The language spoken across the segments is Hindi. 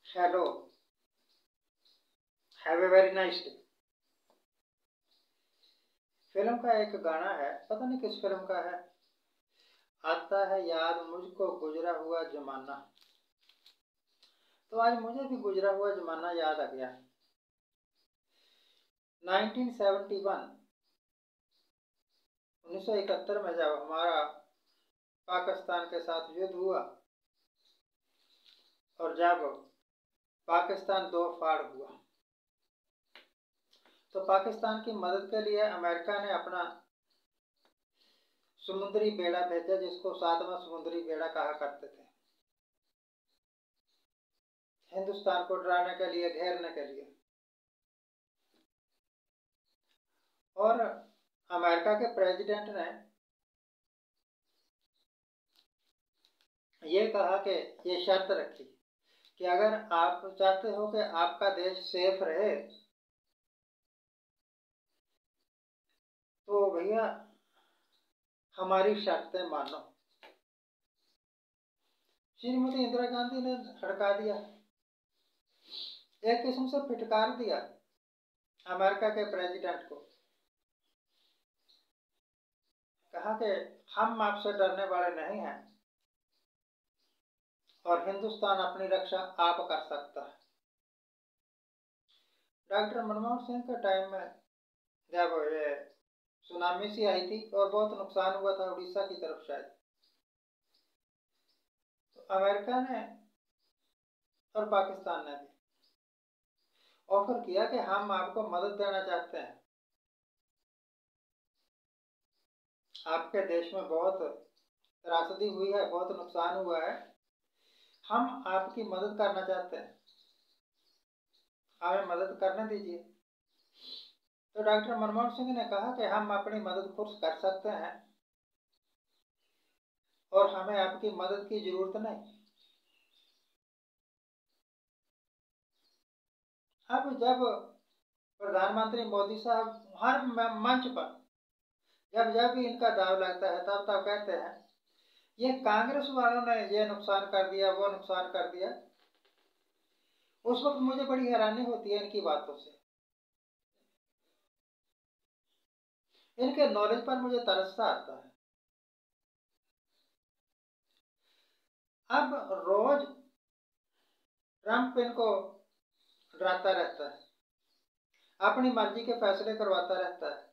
Hello, have a very nice day. Film का एक गाना है, पता नहीं किस फिल्म का है। आता है याद मुझको गुजरा हुआ जमाना। तो आज मुझे भी गुजरा हुआ जमाना याद आ गया। 1971 1971 में जब हमारा पाकिस्तान के साथ युद्ध हुआ और जब पाकिस्तान दो फाड़ हुआ, तो पाकिस्तान की मदद के लिए अमेरिका ने अपना समुद्री बेड़ा भेजा, जिसको सातवां समुद्री बेड़ा कहा करते थे, हिंदुस्तान को डराने के लिए, घेरने के लिए। और अमेरिका के प्रेसिडेंट ने ये कहा कि ये शर्त रखी कि अगर आप चाहते हो कि आपका देश सेफ रहे तो भैया हमारी शर्तें मानो। श्रीमती इंदिरा गांधी ने हड़का दिया, एक किस्म से फिटकार दिया अमेरिका के प्रेसिडेंट को। कहा कि हम आपसे डरने वाले नहीं हैं और हिंदुस्तान अपनी रक्षा आप कर सकता है। डॉक्टर मनमोहन सिंह के टाइम में जब ये सुनामी सी आई थी और बहुत नुकसान हुआ था उड़ीसा की तरफ शायद, तो अमेरिका ने और पाकिस्तान ने भी ऑफर किया कि हम आपको मदद देना चाहते हैं। आपके देश में बहुत त्रासदी हुई है, बहुत नुकसान हुआ है, हम आपकी मदद करना चाहते हैं, हमें मदद करने दीजिए। तो डॉक्टर मनमोहन सिंह ने कहा कि हम अपनी मदद खुद कर सकते हैं और हमें आपकी मदद की जरूरत नहीं। अब जब प्रधानमंत्री मोदी साहब हर मंच पर जब जब भी इनका दाव लगता है तब तब कहते हैं ये कांग्रेस वालों ने ये नुकसान कर दिया, वो नुकसान कर दिया। उस वक्त मुझे बड़ी हैरानी होती है इनकी बातों से, इनके नॉलेज पर मुझे तरस सा आता है। अब रोज ट्रंप इनको डराता रहता है, अपनी मर्जी के फैसले करवाता रहता है।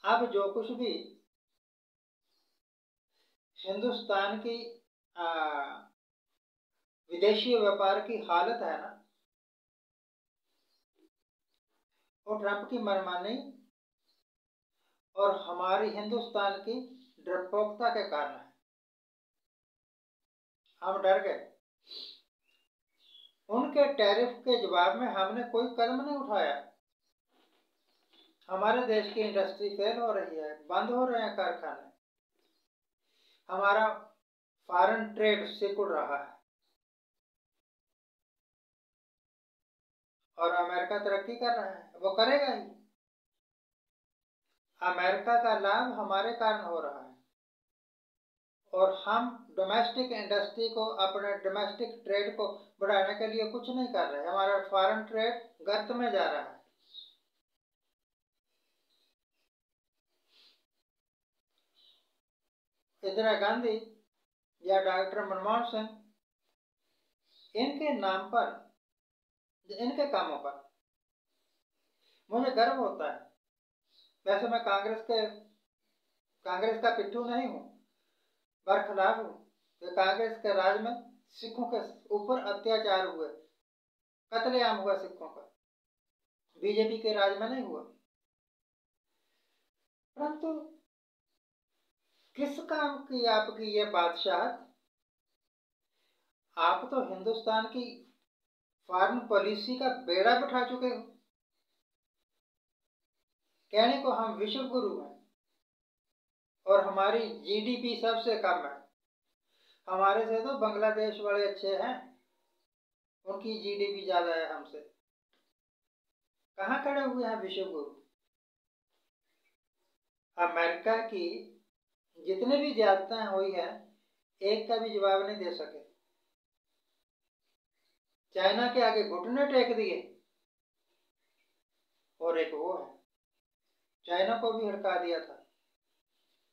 अब जो कुछ भी हिंदुस्तान की विदेशी व्यापार की हालत है ना, वो ट्रंप की मनमानी और हमारी हिंदुस्तान की डरपोकता के कारण है। हम डर गए। उनके टैरिफ के जवाब में हमने कोई कदम नहीं उठाया। हमारे देश की इंडस्ट्री फेल हो रही है, बंद हो रहे हैं कारखाने, हमारा फॉरेन ट्रेड सिकुड़ रहा है और अमेरिका तरक्की कर रहा है, वो करेगा ही। अमेरिका का लाभ हमारे कारण हो रहा है और हम डोमेस्टिक इंडस्ट्री को, अपने डोमेस्टिक ट्रेड को बढ़ाने के लिए कुछ नहीं कर रहे। हमारा फॉरेन ट्रेड गर्त में जा रहा है। इंदिरा गांधी या डॉक्टर मनमोहन सिंह, इनके नाम पर, इनके कामों पर मुझे गर्व होता है। वैसे मैं कांग्रेस का पिट्ठू नहीं हूँ, बरखिलाफ हूँ कि कांग्रेस के राज में सिखों के ऊपर अत्याचार हुए, कत्लेआम हुआ सिखों का, बीजेपी के राज में नहीं हुआ। परंतु किस काम की आपकी ये बादशाहत? आप तो हिंदुस्तान की फॉरेन पॉलिसी का बेड़ा बिठा चुके हो। कहने को हम विश्व गुरु हैं और हमारी जीडीपी सबसे कम है। हमारे से तो बांग्लादेश वाले अच्छे हैं, उनकी जीडीपी ज्यादा है हमसे। कहाँ खड़े हुए हैं विश्व गुरु? अमेरिका की जितने भी ज्यादतियां हुई हैं, एक का भी जवाब नहीं दे सके। चाइना के आगे घुटने टेक दिए। और एक वो है, चाइना को भी हड़का दिया था,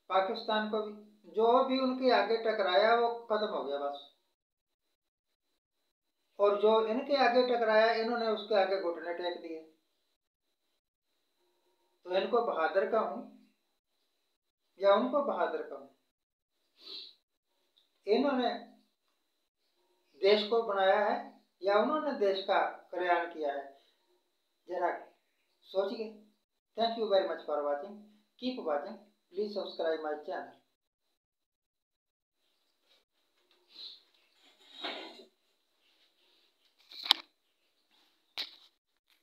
पाकिस्तान को भी, जो भी उनके आगे टकराया वो खत्म हो गया बस। और जो इनके आगे टकराया इन्होंने उसके आगे घुटने टेक दिए। तो इनको बहादुर कहूं या उनको बहादुर कहूं? इन्होंने देश को बनाया है या उन्होंने देश का कल्याण किया है? जरा सोचिए। Thank you very much for watching, keep watching, please subscribe my channel.